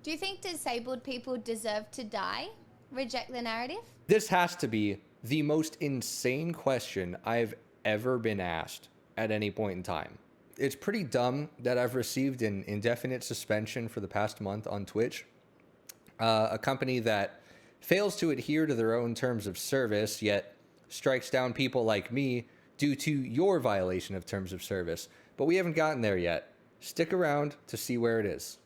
Do you think disabled people deserve to die? Reject the narrative? This has to be the most insane question I've ever been asked at any point in time. It's pretty dumb that I've received an indefinite suspension for the past month on Twitch. A company that fails to adhere to their own terms of service, yet strikes down people like me due to your violation of terms of service. But we haven't gotten there yet. Stick around to see where it is.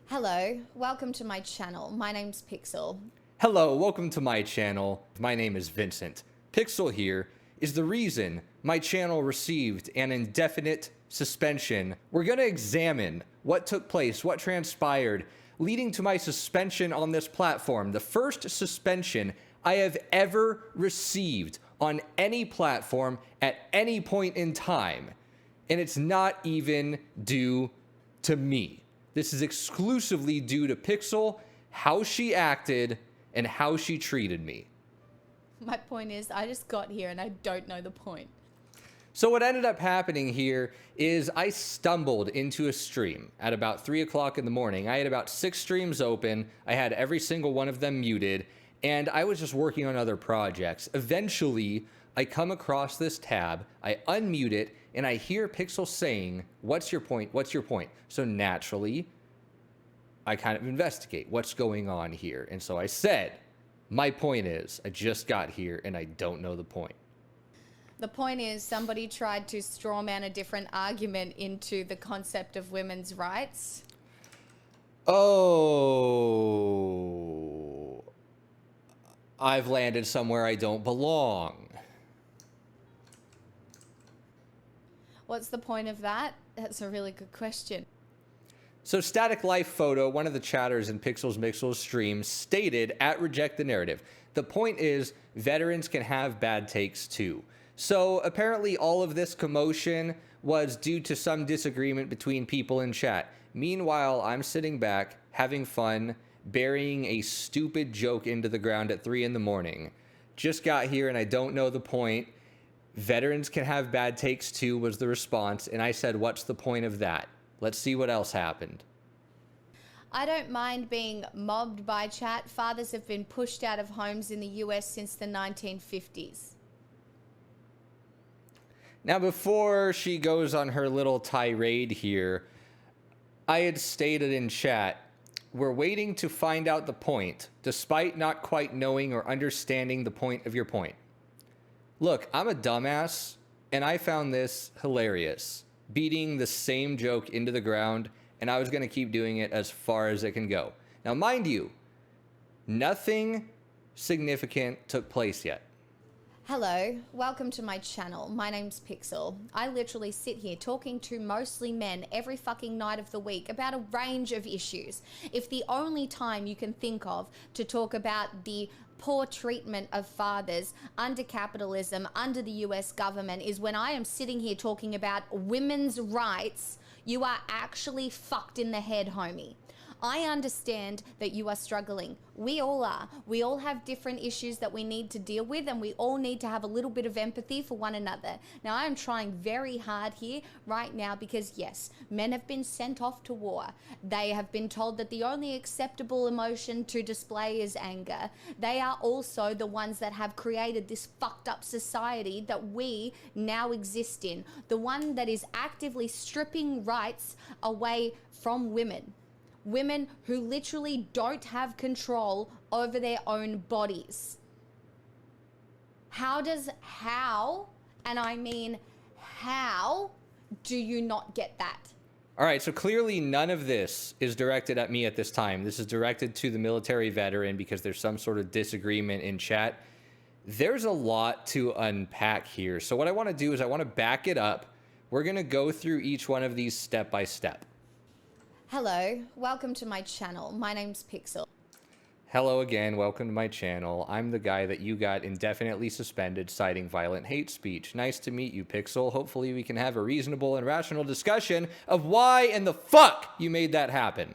Hello, welcome to my channel. My name's Pixel. Hello, welcome to my channel. My name is Vincent. Pixel here is the reason my channel received an indefinite suspension. We're gonna examine what took place, what transpired, leading to my suspension on this platform. The first suspension I have ever received on any platform at any point in time. And it's not even due to me. This is exclusively due to Pixel, how she acted, and how she treated me. My point is, I just got here and I don't know the point. So what ended up happening here is I stumbled into a stream at about 3 o'clock in the morning. I had about 6 streams open. I had every single one of them muted, and I was just working on other projects. Eventually, I come across this tab, I unmute it, and I hear Pixel saying, "What's your point? What's your point?" So naturally, I kind of investigate what's going on here. And so I said, my point is, I just got here and I don't know the point. The point is, somebody tried to strawman a different argument into the concept of women's rights. Oh, I've landed somewhere I don't belong. What's the point of that? That's a really good question. So Static Life Photo, one of the chatters in PixelsMixel's stream, stated at RejectTheNarrative, the point is veterans can have bad takes too. So apparently all of this commotion was due to some disagreement between people in chat. Meanwhile, I'm sitting back, having fun, burying a stupid joke into the ground at 3 in the morning. Just got here and I don't know the point. Veterans can have bad takes too was the response, and I said, what's the point of that? Let's see what else happened. I don't mind being mobbed by chat. Fathers have been pushed out of homes in the US since the 1950s. Now, before she goes on her little tirade here, I had stated in chat, we're waiting to find out the point, despite not quite knowing or understanding the point of your point. Look, I'm a dumbass, and I found this hilarious. Beating the same joke into the ground, and I was going to keep doing it as far as it can go. Now, mind you, nothing significant took place yet. Hello, welcome to my channel. My name's Pixel. I literally sit here talking to mostly men every fucking night of the week about a range of issues. If the only time you can think of to talk about the poor treatment of fathers under capitalism, under the US government, is when I am sitting here talking about women's rights, you are actually fucked in the head, homie. I understand that you are struggling. We all are. We all have different issues that we need to deal with, and we all need to have a little bit of empathy for one another. Now, I am trying very hard here right now because, yes, men have been sent off to war. They have been told that the only acceptable emotion to display is anger. They are also the ones that have created this fucked up society that we now exist in. The one that is actively stripping rights away from women. Women who literally don't have control over their own bodies. How, and I mean how, do you not get that? All right, so clearly none of this is directed at me at this time. This is directed to the military veteran because there's some sort of disagreement in chat. There's a lot to unpack here. So what I want to do is I want to back it up. We're going to go through each one of these step by step. Hello, welcome to my channel. My name's Pixel. Hello again, welcome to my channel. I'm the guy that you got indefinitely suspended citing violent hate speech. Nice to meet you, Pixel. Hopefully we can have a reasonable and rational discussion of why in the fuck you made that happen.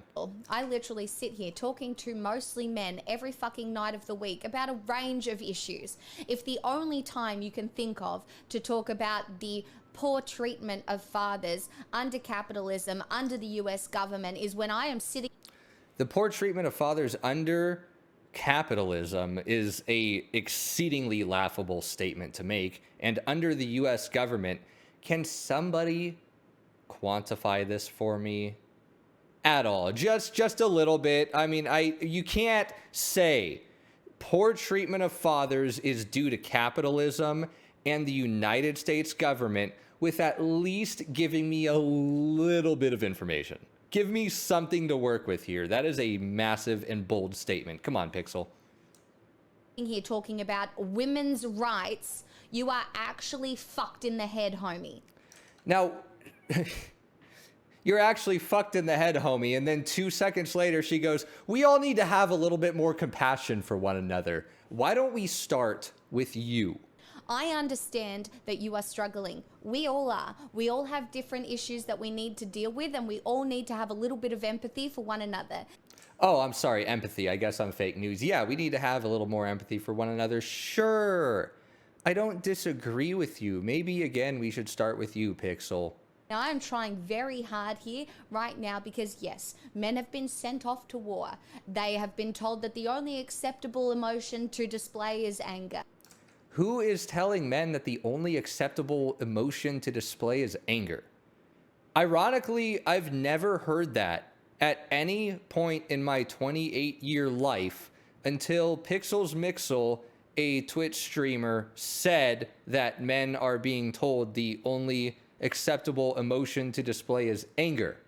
I literally sit here talking to mostly men every fucking night of the week about a range of issues. If the only time you can think of to talk about the poor treatment of fathers under capitalism, under the US government, is when I am sitting... The poor treatment of fathers under capitalism is a exceedingly laughable statement to make. And under the US government, can somebody quantify this for me at all? Just a little bit. I mean, you can't say poor treatment of fathers is due to capitalism and the United States government with at least giving me a little bit of information. Give me something to work with here. That is a massive and bold statement. Come on, Pixel. Here talking about women's rights, you are actually fucked in the head, homie. Now, you're actually fucked in the head, homie. And then 2 seconds later, she goes, we all need to have a little bit more compassion for one another. Why don't we start with you? I understand that you are struggling. We all are. We all have different issues that we need to deal with, and we all need to have a little bit of empathy for one another. Oh, I'm sorry, empathy. I guess I'm fake news. Yeah, we need to have a little more empathy for one another. Sure. I don't disagree with you. Maybe, again, we should start with you, Pixel. Now, I'm trying very hard here right now because, yes, men have been sent off to war. They have been told that the only acceptable emotion to display is anger. Who is telling men that the only acceptable emotion to display is anger? Ironically, I've never heard that at any point in my 28-year life until PixelsMixel, a Twitch streamer, said that men are being told the only acceptable emotion to display is anger.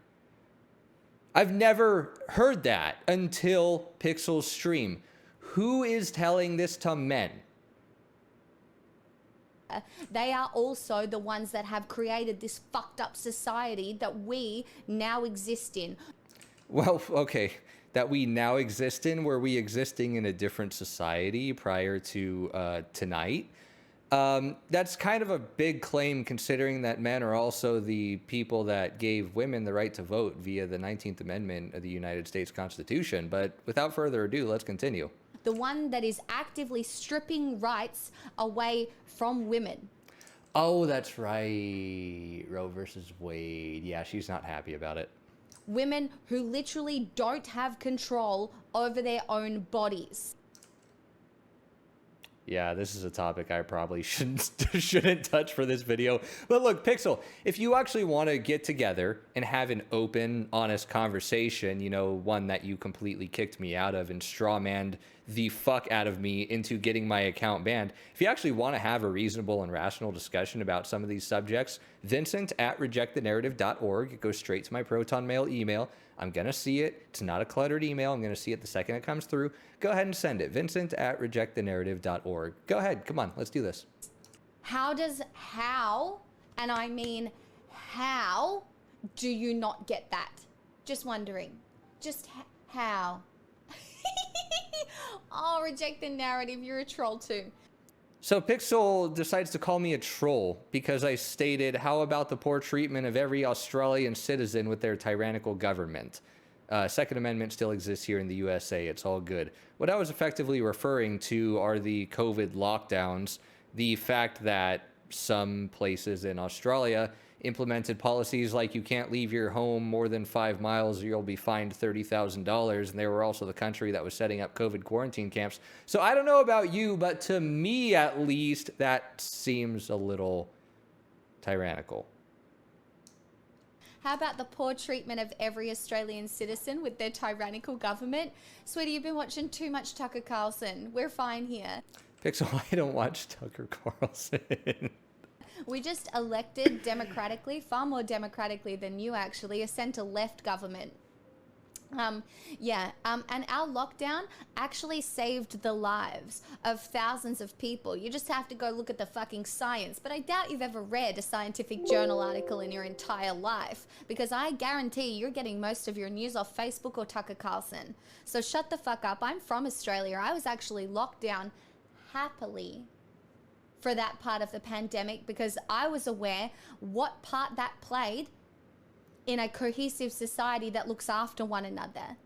I've never heard that until Pixel's stream. Who is telling this to men? They are also the ones that have created this fucked up society that we now exist in. Well, okay, that we now exist in. Were we existing in a different society prior to tonight? That's kind of a big claim, considering that men are also the people that gave women the right to vote via the 19th Amendment of the United States Constitution. But without further ado, let's continue. The one that is actively stripping rights away from women. Oh, that's right. Roe versus Wade. Yeah, she's not happy about it. Women who literally don't have control over their own bodies. Yeah, this is a topic I probably shouldn't touch for this video. But look, Pixel, if you actually want to get together and have an open, honest conversation, you know, one that you completely kicked me out of and strawmanned the fuck out of me into getting my account banned, if you actually want to have a reasonable and rational discussion about some of these subjects, Vincent at RejectTheNarrative.org. It goes straight to my Proton Mail email. I'm going to see it. It's not a cluttered email. I'm going to see it the second it comes through. Go ahead and send it. Vincent at RejectTheNarrative.org. Go ahead. Come on. Let's do this. How, and I mean how, do you not get that? Just wondering. Just how? Oh, Reject the Narrative. You're a troll too. So Pixel decides to call me a troll because I stated, how about the poor treatment of every Australian citizen with their tyrannical government? Second Amendment still exists here in the USA. It's all good. What I was effectively referring to are the COVID lockdowns, the fact that some places in Australia implemented policies like you can't leave your home more than 5 miles or you'll be fined $30,000. And they were also the country that was setting up COVID quarantine camps. So I don't know about you, but to me at least, that seems a little tyrannical. How about the poor treatment of every Australian citizen with their tyrannical government? Sweetie, you've been watching too much Tucker Carlson. We're fine here. Pixel, I don't watch Tucker Carlson. We just elected democratically, far more democratically than you actually, a centre-left government. And our lockdown actually saved the lives of thousands of people. You just have to go look at the fucking science. But I doubt you've ever read a scientific journal article in your entire life, because I guarantee you're getting most of your news off Facebook or Tucker Carlson. So shut the fuck up. I'm from Australia. I was actually locked down happily for that part of the pandemic because I was aware what part that played in a cohesive society that looks after one another.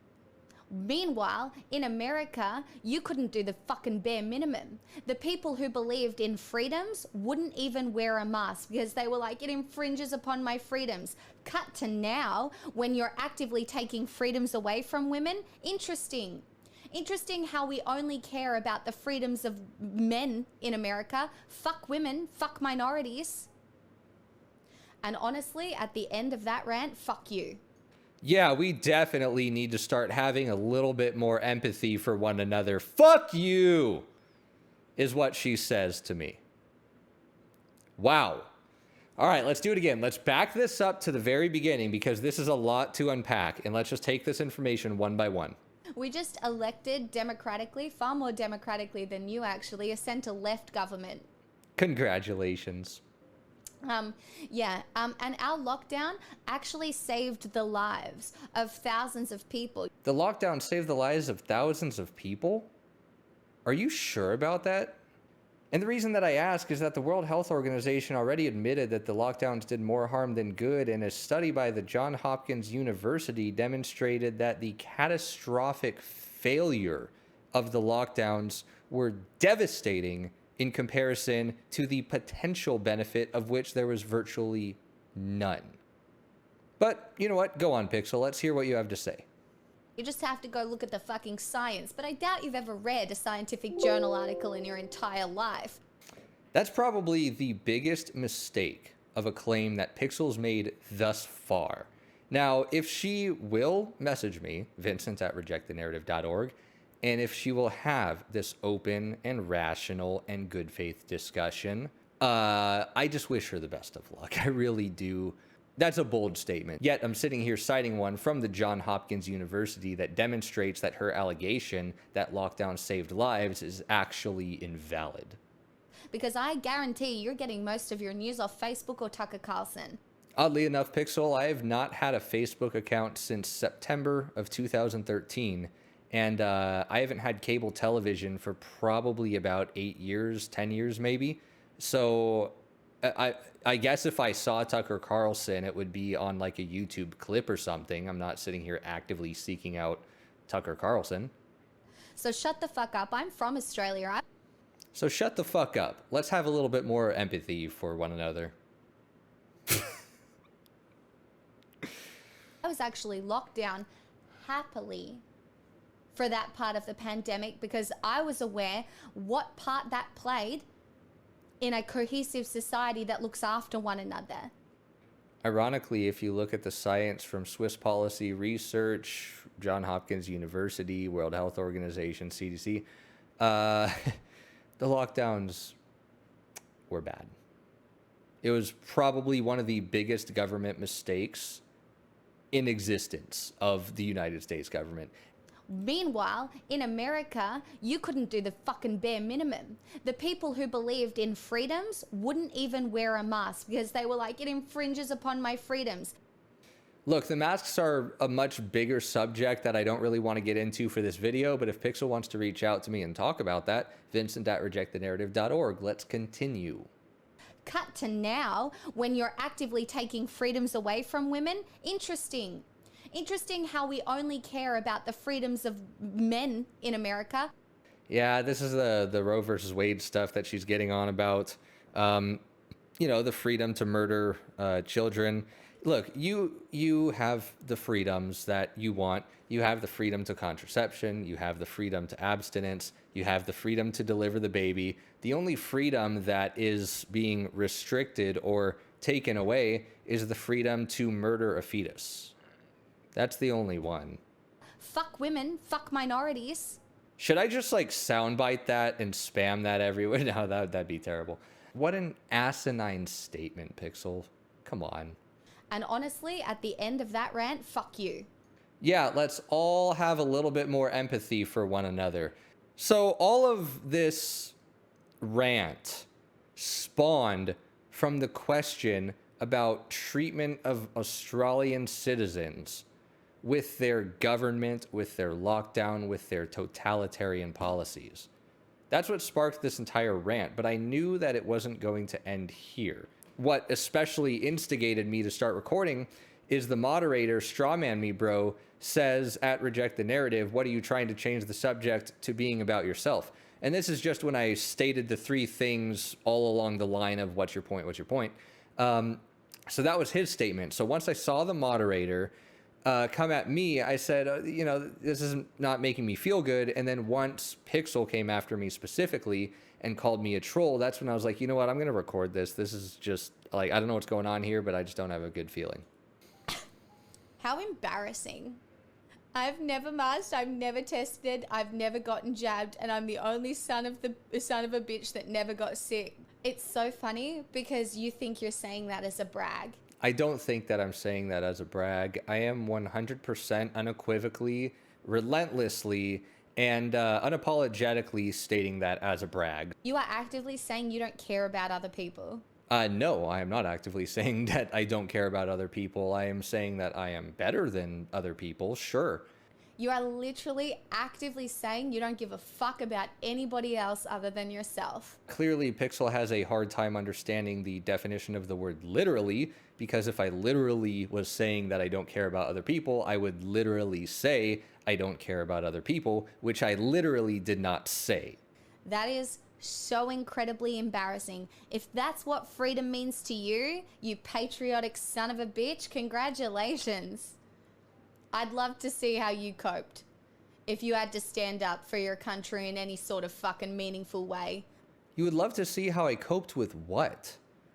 Meanwhile, in America, you couldn't do the fucking bare minimum. The people who believed in freedoms wouldn't even wear a mask because they were like, it infringes upon my freedoms. Cut to now, when you're actively taking freedoms away from women. Interesting. Interesting how we only care about the freedoms of men in America. Fuck women, fuck minorities. And honestly, at the end of that rant, fuck you. Yeah, we definitely need to start having a little bit more empathy for one another. Fuck you, is what she says to me. Wow. All right, let's do it again. Let's back this up to the very beginning because this is a lot to unpack. And let's just take this information one by one. We just elected democratically, far more democratically than you actually, a center-left government. Congratulations. And our lockdown actually saved the lives of thousands of people. The lockdown saved the lives of thousands of people? Are you sure about that? And the reason that I ask is that the World Health Organization already admitted that the lockdowns did more harm than good, and a study by the Johns Hopkins University demonstrated that the catastrophic failure of the lockdowns were devastating in comparison to the potential benefit of which there was virtually none. But you know what? Go on, Pixel. Let's hear what you have to say. You just have to go look at the fucking science, but I doubt you've ever read a scientific journal article in your entire life. That's probably the biggest mistake of a claim that Pixel's made thus far. Now, if she will message me, Vincent@RejectTheNarrative.org, and if she will have this open and rational and good faith discussion, I just wish her the best of luck. I really do. That's a bold statement. Yet I'm sitting here citing one from the Johns Hopkins University that demonstrates that her allegation that lockdown saved lives is actually invalid. Because I guarantee you're getting most of your news off Facebook or Tucker Carlson. Oddly enough, Pixel, I have not had a Facebook account since September of 2013. And I haven't had cable television for probably about 8 years, 10 years maybe. So I guess if I saw Tucker Carlson, it would be on like a YouTube clip or something. I'm not sitting here actively seeking out Tucker Carlson. So shut the fuck up. I'm from Australia. So shut the fuck up. Let's have a little bit more empathy for one another. I was actually locked down happily for that part of the pandemic because I was aware what part that played in a cohesive society that looks after one another. Ironically, if you look at the science from Swiss Policy Research, Johns Hopkins University, World Health Organization, CDC, the lockdowns were bad. It was probably one of the biggest government mistakes in existence of the United States government. Meanwhile, in America, you couldn't do the fucking bare minimum. The people who believed in freedoms wouldn't even wear a mask because they were like, it infringes upon my freedoms. Look, the masks are a much bigger subject that I don't really want to get into for this video, but if Pixel wants to reach out to me and talk about that, Vincent@RejectTheNarrative.org. Let's continue. Cut to now, when you're actively taking freedoms away from women. Interesting. Interesting how we only care about the freedoms of men in America. Yeah, this is the Roe versus Wade stuff that she's getting on about. You know, the freedom to murder children. Look, you have the freedoms that you want. You have the freedom to contraception. You have the freedom to abstinence. You have the freedom to deliver the baby. The only freedom that is being restricted or taken away is the freedom to murder a fetus. That's the only one. Fuck women, fuck minorities. Should I just like soundbite that and spam that everywhere? No, that'd be terrible. What an asinine statement, Pixel. Come on. And honestly, at the end of that rant, fuck you. Yeah, let's all have a little bit more empathy for one another. So all of this rant spawned from the question about treatment of Australian citizens with their government, with their lockdown, with their totalitarian policies. That's what sparked this entire rant, but I knew that it wasn't going to end here. What especially instigated me to start recording is the moderator, strawman me, bro, says at Reject the Narrative, what are you trying to change the subject to being about yourself? And this is just when I stated the three things all along the line of what's your point, what's your point. So that was his statement. So once I saw the moderator come at me, I said, you know, this is not making me feel good. And then once Pixel came after me specifically and called me a troll, that's when I was like, you know what, I'm going to record this. This is just like, I don't know what's going on here, but I just don't have a good feeling. How embarrassing. I've never masked, I've never tested, I've never gotten jabbed, and I'm the only son of a bitch that never got sick. It's so funny because you think you're saying that as a brag. I don't think that I'm saying that as a brag. I am 100% unequivocally, relentlessly, and unapologetically stating that as a brag. You are actively saying you don't care about other people. No, I am not actively saying that I don't care about other people. I am saying that I am better than other people, sure. You are literally actively saying you don't give a fuck about anybody else other than yourself. Clearly, Pixel has a hard time understanding the definition of the word literally, because if I literally was saying that I don't care about other people, I would literally say I don't care about other people, which I literally did not say. That is so incredibly embarrassing. If that's what freedom means to you, you patriotic son of a bitch, congratulations. I'd love to see how you coped if you had to stand up for your country in any sort of fucking meaningful way. You would love to see how I coped with what?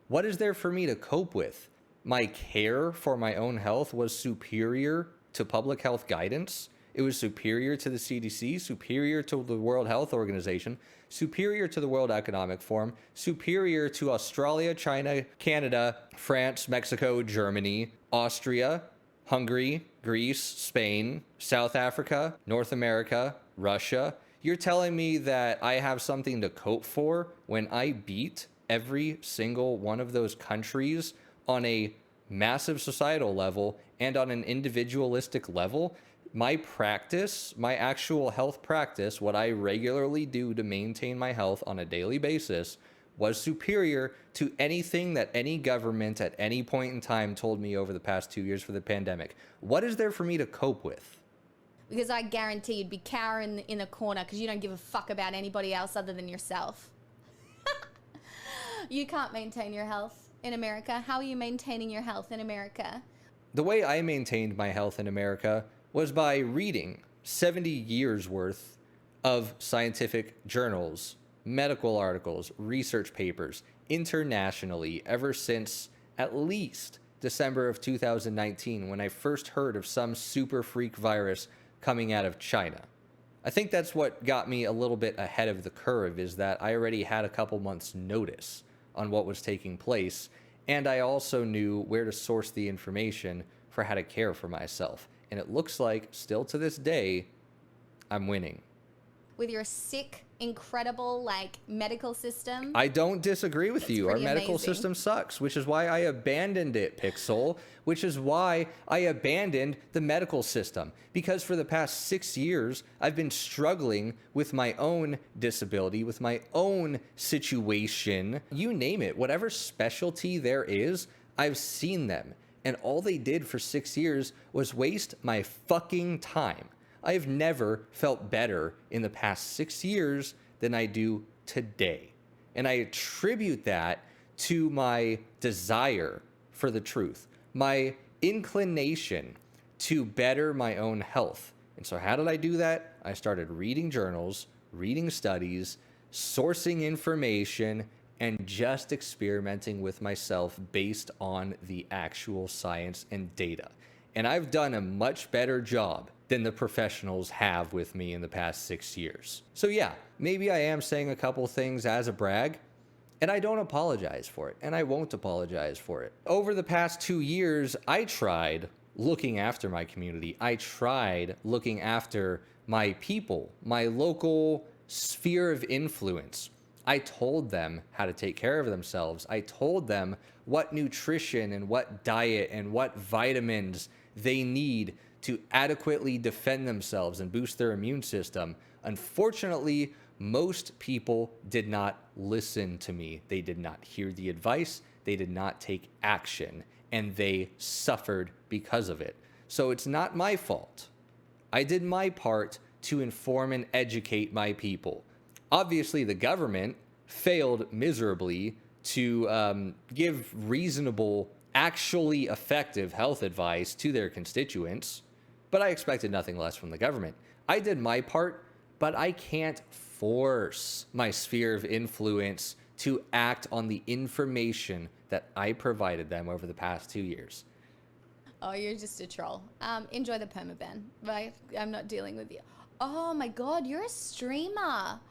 What is there for me to cope with? My care for my own health was superior to public health guidance. It was superior to the CDC, superior to the World Health Organization, superior to the World Economic Forum, superior to Australia, China, Canada, France, Mexico, Germany, Austria, Hungary, Greece, Spain, South Africa, North America, Russia. You're telling me that I have something to cope for when I beat every single one of those countries on a massive societal level and on an individualistic level? My practice, my actual health practice, what I regularly do to maintain my health on a daily basis, was superior to anything that any government at any point in time told me over the past 2 years for the pandemic. What is there for me to cope with? Because I guarantee you'd be cowering in a corner because you don't give a fuck about anybody else other than yourself. You can't maintain your health in America. How are you maintaining your health in America? The way I maintained my health in America was by reading 70 years worth of scientific journals, medical articles, research papers internationally ever since at least December of 2019, when I first heard of some super freak virus coming out of China. I think that's what got me a little bit ahead of the curve, is that I already had a couple months notice on what was taking place, and I also knew where to source the information for how to care for myself. And it looks like, still to this day, I'm winning. With your sick, incredible, medical system. I don't disagree with you. Our medical amazing. system sucks, which is why I abandoned it, Pixel, which is why I abandoned the medical system. Because for the past 6 years, I've been struggling with my own disability, with my own situation, you name it, whatever specialty there is, I've seen them. And all they did for 6 years was waste my fucking time. I've never felt better in the past 6 years than I do today. And I attribute that to my desire for the truth, my inclination to better my own health. And so how did I do that? I started reading journals, reading studies, sourcing information, and just experimenting with myself based on the actual science and data. And I've done a much better job than the professionals have with me in the past 6 years. So yeah, maybe I am saying a couple things as a brag, and I don't apologize for it, and I won't apologize for it. Over the past 2 years, I tried looking after my community. I tried looking after my people, my local sphere of influence. I told them how to take care of themselves. I told them what nutrition and what diet and what vitamins they need to adequately defend themselves and boost their immune system. Unfortunately, most people did not listen to me. They did not hear the advice. They did not take action. and they suffered because of it. So it's not my fault. I did my part to inform and educate my people. Obviously, the government failed miserably to give reasonable, actually effective health advice to their constituents, but I expected nothing less from the government. I did my part, but I can't force my sphere of influence to act on the information that I provided them over the past 2 years. Oh, you're just a troll. Enjoy the permaban, right? I'm not dealing with you. Oh my God, you're a streamer.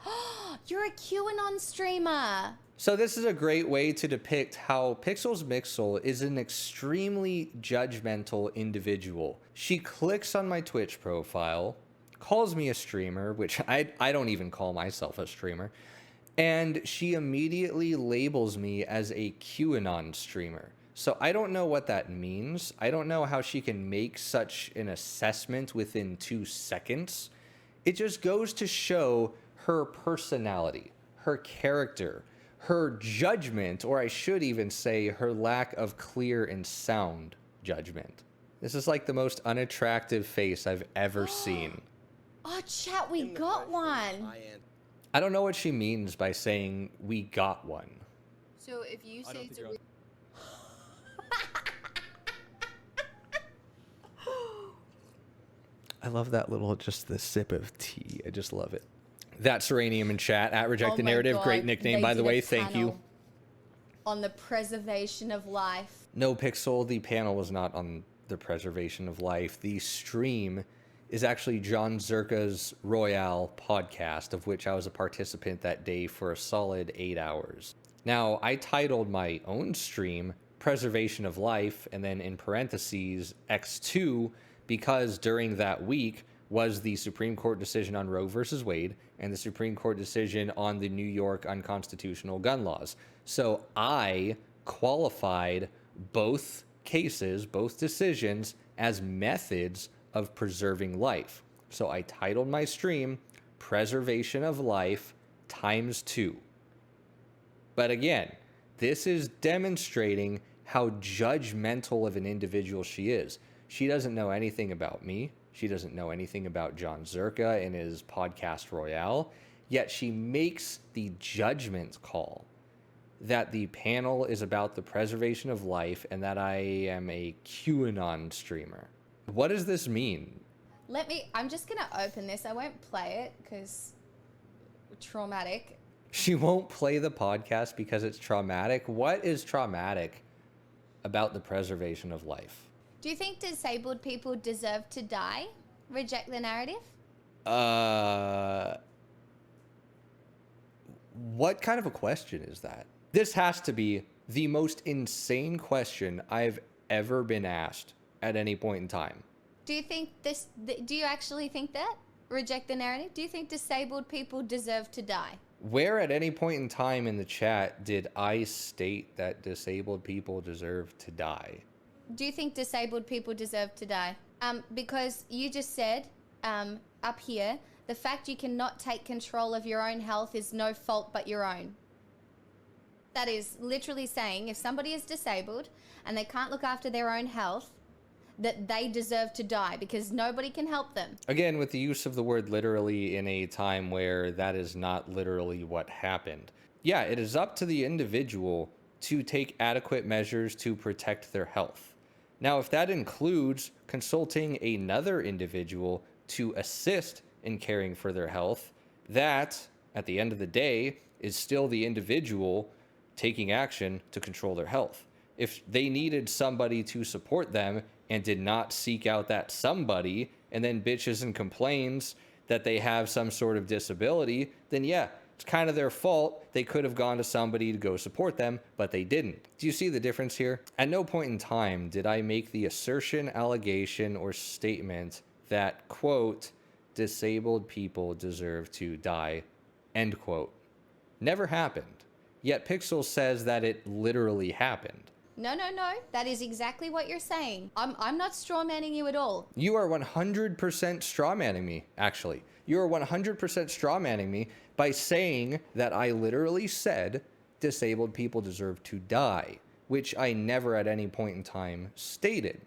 You're a QAnon streamer. So this is a great way to depict how PixelsMixel is an extremely judgmental individual. She clicks on my Twitch profile, calls me a streamer, which I don't even call myself a streamer, and she immediately labels me as a QAnon streamer. So I don't know what that means. I don't know how she can make such an assessment within 2 seconds. It just goes to show her personality, her character, her judgment, or I should even say her lack of clear and sound judgment. This is like the most unattractive face I've ever seen. Oh, chat, we got one. I don't know what she means by saying we got one. So if you say it's a... I love that little, just the sip of tea. I just love it. That's Uranium in chat at RejectTheNarrative. God, Great nickname, by the way. Thank you. On the preservation of life. No, Pixel, the panel was not on the preservation of life. The stream is actually John Zerka's Royale podcast, of which I was a participant that day for a solid 8 hours. Now, I titled my own stream Preservation of Life, and then in parentheses, X2, because during that week was the Supreme Court decision on Roe versus Wade and the Supreme Court decision on the New York unconstitutional gun laws. So I qualified both cases, both decisions, as methods of preserving life. So I titled my stream Preservation of Life ×2. But again, this is demonstrating how judgmental of an individual she is. She doesn't know anything about me. She doesn't know anything about John Zerka and his podcast Royale, yet she makes the judgment call that the panel is about the preservation of life and that I am a QAnon streamer. What does this mean? I'm just gonna open this. I won't play it because traumatic. She won't play the podcast because it's traumatic. What is traumatic about the preservation of life? Do you think disabled people deserve to die? Reject the narrative? What kind of a question is that? This has to be the most insane question I've ever been asked at any point in time. Do you think do you actually think that? Reject the narrative? Do you think disabled people deserve to die? Where at any point in time in the chat did I state that disabled people deserve to die? Do you think disabled people deserve to die? Because you just said up here, the fact you cannot take control of your own health is no fault but your own. That is literally saying if somebody is disabled and they can't look after their own health, that they deserve to die because nobody can help them. Again, with the use of the word literally in a time where that is not literally what happened. Yeah, it is up to the individual to take adequate measures to protect their health. Now, if that includes consulting another individual to assist in caring for their health, that, at the end of the day, is still the individual taking action to control their health. If they needed somebody to support them and did not seek out that somebody and then bitches and complains that they have some sort of disability, then yeah, it's kind of their fault. They could have gone to somebody to go support them, but they didn't. Do you see the difference here? At no point in time did I make the assertion, allegation, or statement that, quote, disabled people deserve to die, end quote. Never happened. Yet Pixel says that it literally happened. No. That is exactly what you're saying. I'm not strawmanning you at all. You are 100% strawmanning me, actually. You are 100% strawmanning me by saying that I literally said disabled people deserve to die. which I never at any point in time stated.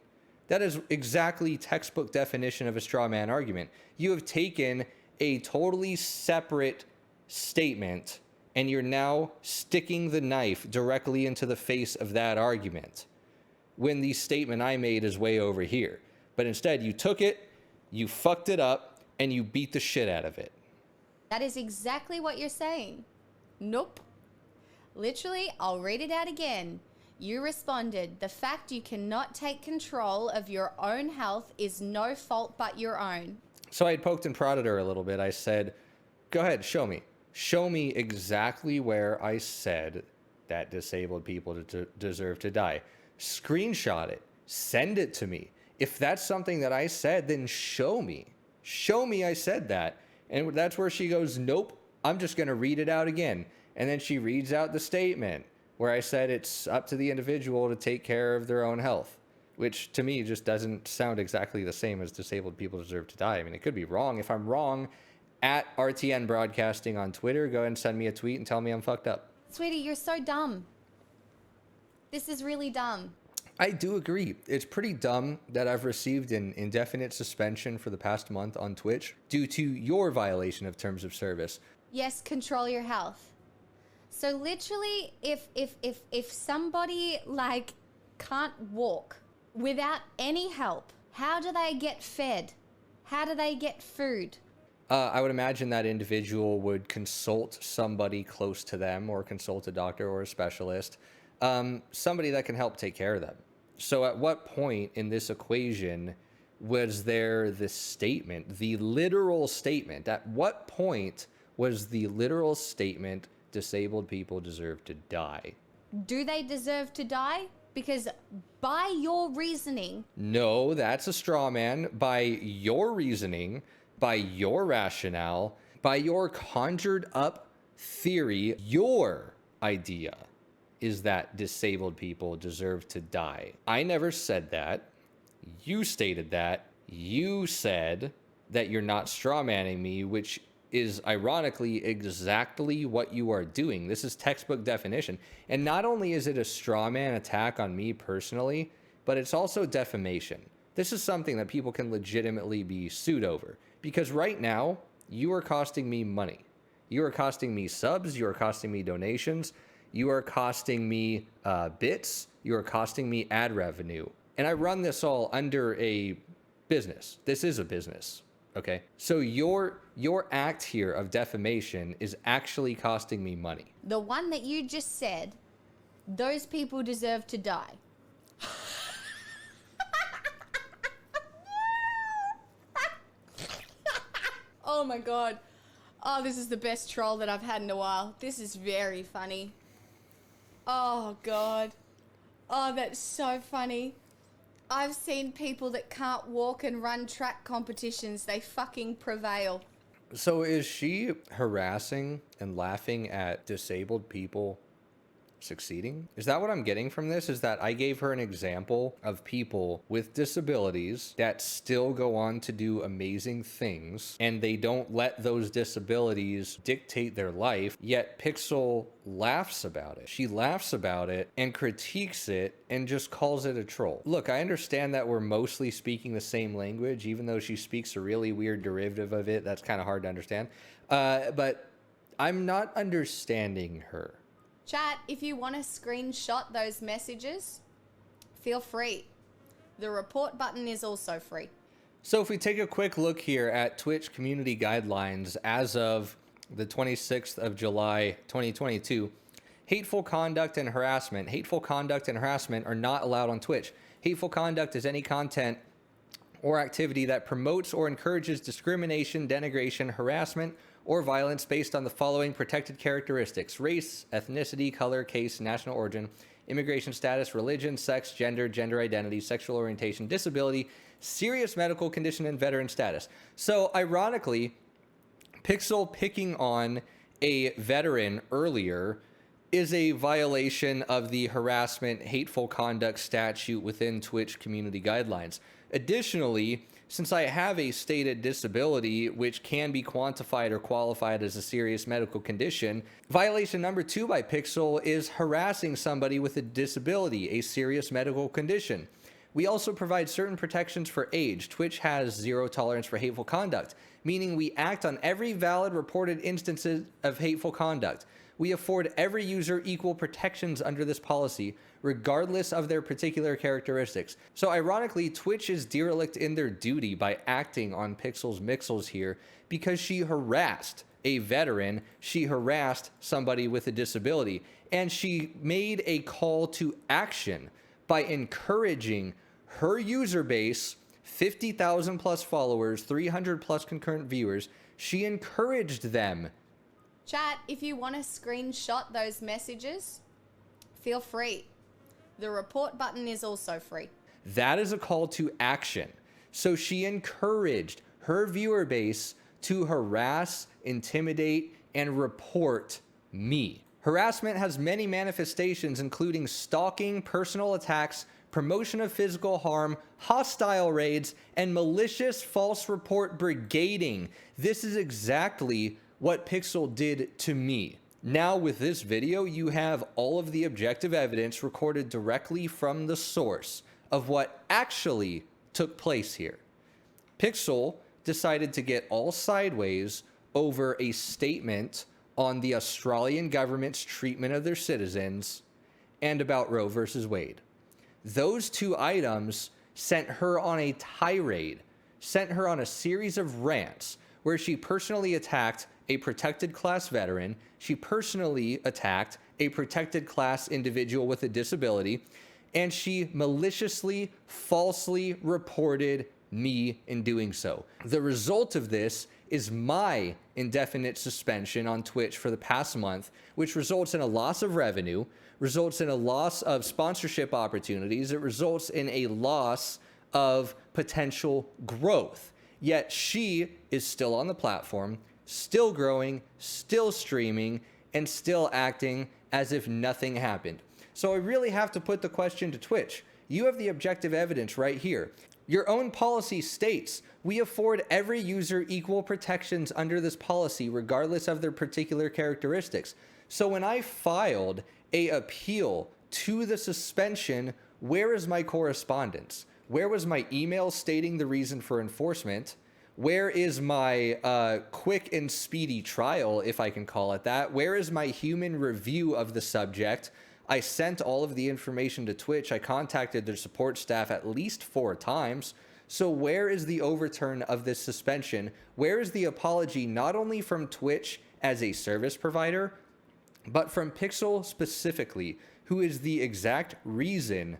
That is exactly textbook definition of a straw man argument. You have taken a totally separate statement and you're now sticking the knife directly into the face of that argument, when the statement I made is way over here. But instead, you took it, you fucked it up, and you beat the shit out of it. That is exactly what you're saying. Nope. Literally, I'll read it out again. You responded, the fact you cannot take control of your own health is no fault but your own. So I had poked and prodded her a little bit. I said, go ahead, show me. Show me exactly where I said that disabled people deserve to die. Screenshot it. Send it to me. If that's something that I said, then show me. Show me I said that. And that's where she goes, nope, I'm just going to read it out again. And then she reads out the statement where I said it's up to the individual to take care of their own health, which to me just doesn't sound exactly the same as disabled people deserve to die. I mean, it could be wrong. If I'm wrong, at RTN Broadcasting on Twitter, go ahead and send me a tweet and tell me I'm fucked up. Sweetie, you're so dumb. This is really dumb. I do agree. It's pretty dumb that I've received an indefinite suspension for the past month on Twitch due to your violation of terms of service. Yes, control your health. So literally, if somebody like can't walk without any help, how do they get fed? How do they get food? I would imagine that individual would consult somebody close to them, or consult a doctor or a specialist, somebody that can help take care of them. So at what point in this equation was there this statement, the literal statement? At what point was the literal statement, disabled people deserve to die? Do they deserve to die? Because by your reasoning... No, that's a straw man. By your reasoning, by your rationale, by your conjured up theory, your idea is that disabled people deserve to die. I never said that. You stated that. You said that you're not straw manning me, which is ironically exactly what you are doing. This is textbook definition. And not only is it a straw man attack on me personally, but it's also defamation. This is something that people can legitimately be sued over. Because right now, you are costing me money. You are costing me subs. You are costing me donations. You are costing me bits. You are costing me ad revenue. And I run this all under a business. This is a business. Okay, so your act here of defamation is actually costing me money. The one that you just said, those people deserve to die. Oh my god. Oh, this is the best troll that I've had in a while. This is very funny. Oh god. Oh, that's so funny. I've seen people that can't walk and run track competitions. They fucking prevail. So is she harassing and laughing at disabled people succeeding? Is that what I'm getting from this? Is that I gave her an example of people with disabilities that still go on to do amazing things, and they don't let those disabilities dictate their life, yet Pixel laughs about it. She laughs about it and critiques it and just calls it a troll. Look, I understand that we're mostly speaking the same language, even though she speaks a really weird derivative of it that's kind of hard to understand. But I'm not understanding her. Chat, if you want to screenshot those messages, feel free. The report button is also free. So if we take a quick look here at Twitch community guidelines as of the 26th of July, 2022, hateful conduct and harassment. Hateful conduct and harassment are not allowed on Twitch. Hateful conduct is any content or activity that promotes or encourages discrimination, denigration, harassment, or violence based on the following protected characteristics: race, ethnicity, color, caste, national origin, immigration status, religion, sex, gender, gender identity, sexual orientation, disability, serious medical condition, and veteran status. So ironically, Pixel picking on a veteran earlier is a violation of the harassment, hateful conduct statute within Twitch community guidelines. Additionally, Since I have a stated disability, which can be quantified or qualified as a serious medical condition, violation number 2 by Pixel is harassing somebody with a disability, a serious medical condition. We also provide certain protections for age. Twitch has zero tolerance for hateful conduct, meaning we act on every valid reported instances of hateful conduct. We afford every user equal protections under this policy, regardless of their particular characteristics. So ironically, Twitch is derelict in their duty by acting on PixelsMixel here because she harassed a veteran, she harassed somebody with a disability, and she made a call to action by encouraging her user base, 50,000 plus followers, 300 plus concurrent viewers. She encouraged them. Chat, if you want to screenshot those messages, feel free. The report button is also free. That is a call to action. So she encouraged her viewer base to harass, intimidate, and report me. Harassment has many manifestations, including stalking, personal attacks, promotion of physical harm, hostile raids, and malicious false report brigading. This is exactly what Pixel did to me. Now with this video, you have all of the objective evidence recorded directly from the source of what actually took place here. Pixel decided to get all sideways over a statement on the Australian government's treatment of their citizens and about Roe versus Wade. Those two items sent her on a tirade, sent her on a series of rants where she personally attacked a protected class veteran, she personally attacked a protected class individual with a disability, and she maliciously, falsely reported me in doing so. The result of this is my indefinite suspension on Twitch for the past month, which results in a loss of revenue, results in a loss of sponsorship opportunities, it results in a loss of potential growth. Yet she is still on the platform, still growing, still streaming, and still acting as if nothing happened. So I really have to put the question to Twitch. You have the objective evidence right here. Your own policy states, we afford every user equal protections under this policy, regardless of their particular characteristics. So when I filed an appeal to the suspension, where is my correspondence? Where was my email stating the reason for enforcement? Where is my quick and speedy trial, if I can call it that? Where is my human review of the subject? I sent all of the information to Twitch. I contacted their support staff at least 4 times. So where is the overturn of this suspension? Where is the apology not only from Twitch as a service provider, but from Pixel specifically, who is the exact reason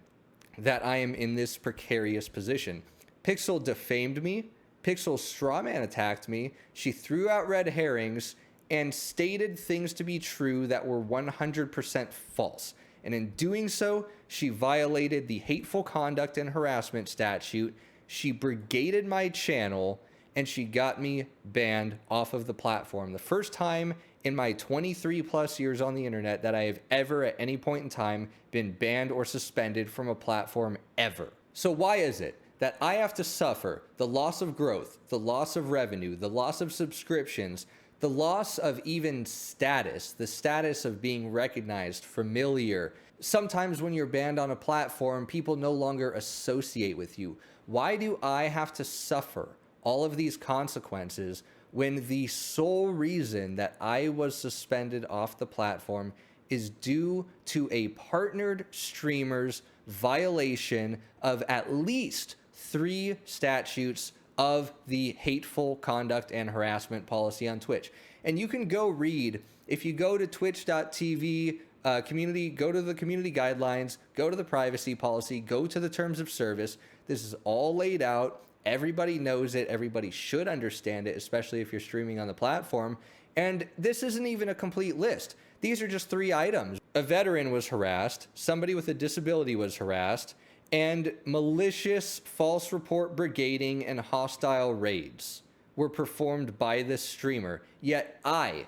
that I am in this precarious position? Pixel defamed me. Pixel strawman attacked me. She threw out red herrings and stated things to be true that were 100% false. And in doing so, she violated the hateful conduct and harassment statute. She brigaded my channel and she got me banned off of the platform. The first time in my 23 plus years on the internet that I have ever at any point in time been banned or suspended from a platform ever. So why is it that I have to suffer the loss of growth, the loss of revenue, the loss of subscriptions, the loss of even status, the status of being recognized, familiar? Sometimes when you're banned on a platform, people no longer associate with you. Why do I have to suffer all of these consequences when the sole reason that I was suspended off the platform is due to a partnered streamer's violation of at least 3 statutes of the hateful conduct and harassment policy on Twitch? And you can go read, if you go to twitch.tv community, go to the community guidelines, go to the privacy policy, go to the terms of service. This is all laid out. Everybody knows it. Everybody should understand it, especially if you're streaming on the platform. And this isn't even a complete list. These are just 3 items. A veteran was harassed, somebody with a disability was harassed, and malicious false report brigading and hostile raids were performed by this streamer. Yet I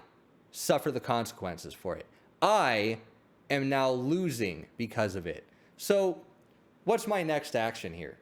suffer the consequences for it. I am now losing because of it. So what's my next action here?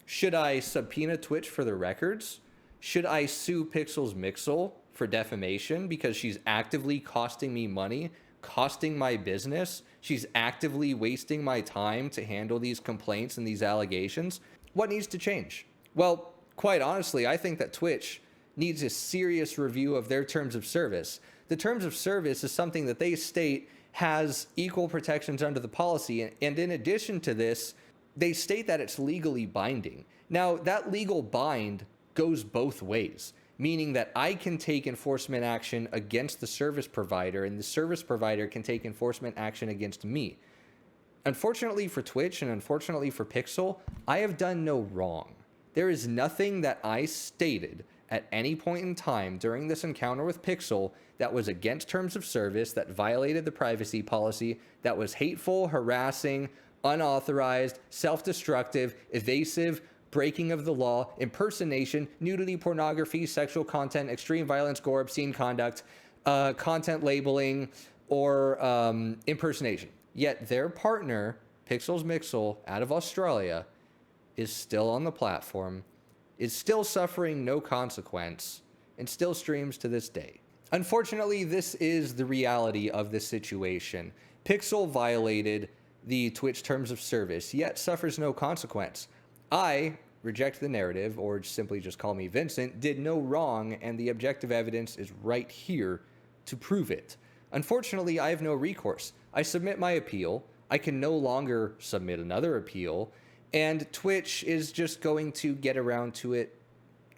Should I subpoena Twitch for the records? Should I sue PixelsMixel for defamation because she's actively costing me money, costing my business? She's actively wasting my time to handle these complaints and these allegations. What needs to change? Well, quite honestly, I think that Twitch needs a serious review of their terms of service. The terms of service is something that they state has equal protections under the policy. And in addition to this, they state that it's legally binding. Now, that legal bind goes both ways, meaning that I can take enforcement action against the service provider and the service provider can take enforcement action against me. Unfortunately for Twitch and unfortunately for Pixel, I have done no wrong. There is nothing that I stated at any point in time during this encounter with Pixel that was against terms of service, that violated the privacy policy, that was hateful, harassing, unauthorized, self-destructive, evasive, breaking of the law, impersonation, nudity, pornography, sexual content, extreme violence, gore, obscene conduct, content labeling, or impersonation. Yet their partner, PixelsMixel, out of Australia, is still on the platform, is still suffering no consequence, and still streams to this day. Unfortunately, this is the reality of this situation. Pixel violated the Twitch terms of service, yet suffers no consequence. I, RejectTheNarrative, or simply just call me Vincent, did no wrong, and the objective evidence is right here to prove it. Unfortunately, I have no recourse. I submit my appeal. I can no longer submit another appeal, and Twitch is just going to get around to it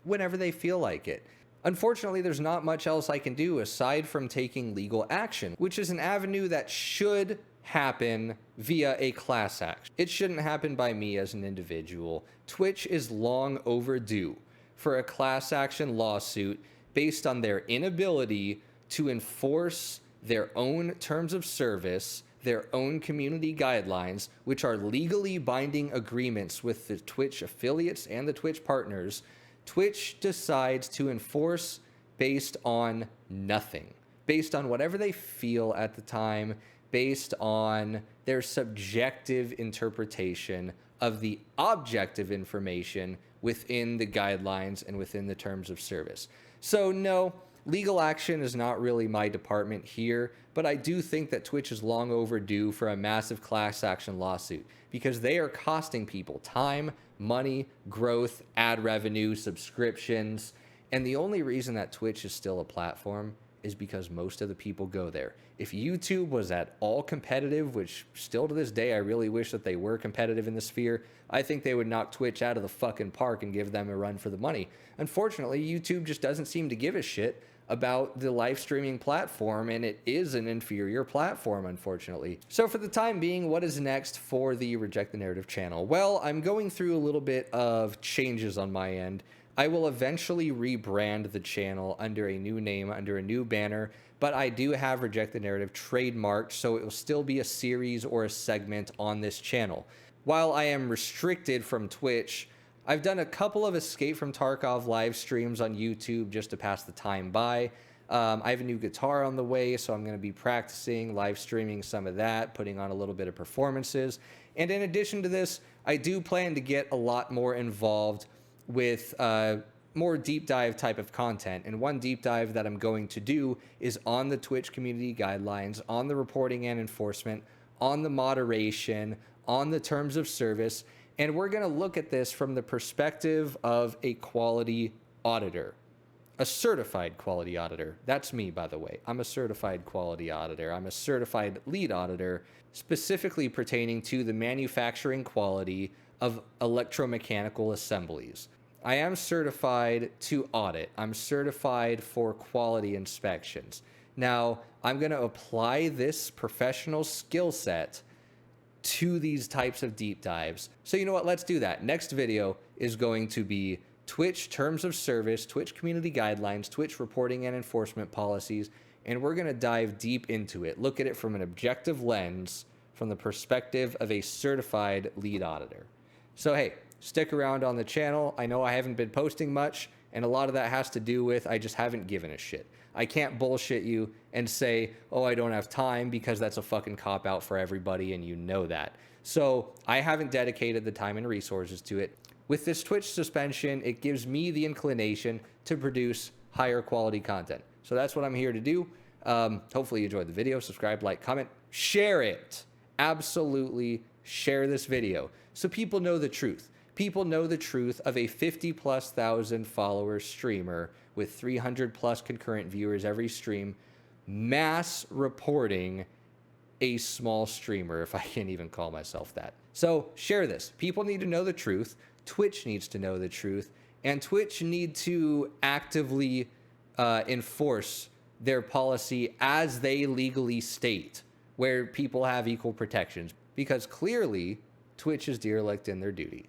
whenever they feel like it. Unfortunately, there's not much else I can do aside from taking legal action, which is an avenue that should happen via a class action. It shouldn't happen by me as an individual. Twitch is long overdue for a class action lawsuit based on their inability to enforce their own terms of service, their own community guidelines, which are legally binding agreements with the Twitch affiliates and the Twitch partners. Twitch decides to enforce based on nothing, based on whatever they feel at the time, based on their subjective interpretation of the objective information within the guidelines and within the terms of service. So no, legal action is not really my department here, but I do think that Twitch is long overdue for a massive class action lawsuit because they are costing people time, money, growth, ad revenue, subscriptions, and the only reason that Twitch is still a platform is because most of the people go there. If YouTube was at all competitive, which still to this day I really wish that they were competitive in the sphere, I think they would knock Twitch out of the fucking park and give them a run for the money. Unfortunately, YouTube just doesn't seem to give a shit about the live streaming platform, and it is an inferior platform, unfortunately. So for the time being, what is next for the Reject the Narrative channel? Well, I'm going through a little bit of changes on my end. I will eventually rebrand the channel under a new name, under a new banner, but I do have Reject the Narrative trademarked, so it will still be a series or a segment on this channel. While I am restricted from Twitch, I've done a couple of Escape from Tarkov live streams on YouTube just to pass the time by. I have a new guitar on the way, so I'm going to be practicing, live streaming some of that, putting on a little bit of performances. And in addition to this, I do plan to get a lot more involved with more deep dive type of content. And one deep dive that I'm going to do is on the Twitch community guidelines, on the reporting and enforcement, on the moderation, on the terms of service. And we're going to look at this from the perspective of a quality auditor, a certified quality auditor. That's me, by the way. I'm a certified quality auditor. I'm a certified lead auditor, specifically pertaining to the manufacturing quality of electromechanical assemblies. I am certified to audit. I'm certified for quality inspections. Now, I'm going to apply this professional skill set to these types of deep dives. So you know what? Let's do that. Next video is going to be Twitch terms of service, Twitch community guidelines, Twitch reporting and enforcement policies, and we're going to dive deep into it. Look at it from an objective lens, from the perspective of a certified lead auditor. So hey, stick around on the channel. I know I haven't been posting much, and a lot of that has to do with I just haven't given a shit. I can't bullshit you and say, oh, I don't have time, because that's a fucking cop-out for everybody, and you know that. So I haven't dedicated the time and resources to it. With this Twitch suspension, it gives me the inclination to produce higher quality content. So that's what I'm here to do. Hopefully you enjoyed the video. Subscribe, like, comment, share it. Absolutely share this video so people know the truth. People know the truth of a 50,000+ follower streamer with 300+ concurrent viewers every stream, mass reporting a small streamer, if I can't even call myself that. So share this. People need to know the truth. Twitch needs to know the truth. And Twitch need to actively enforce their policy as they legally state, where people have equal protections, because clearly Twitch is derelict in their duty.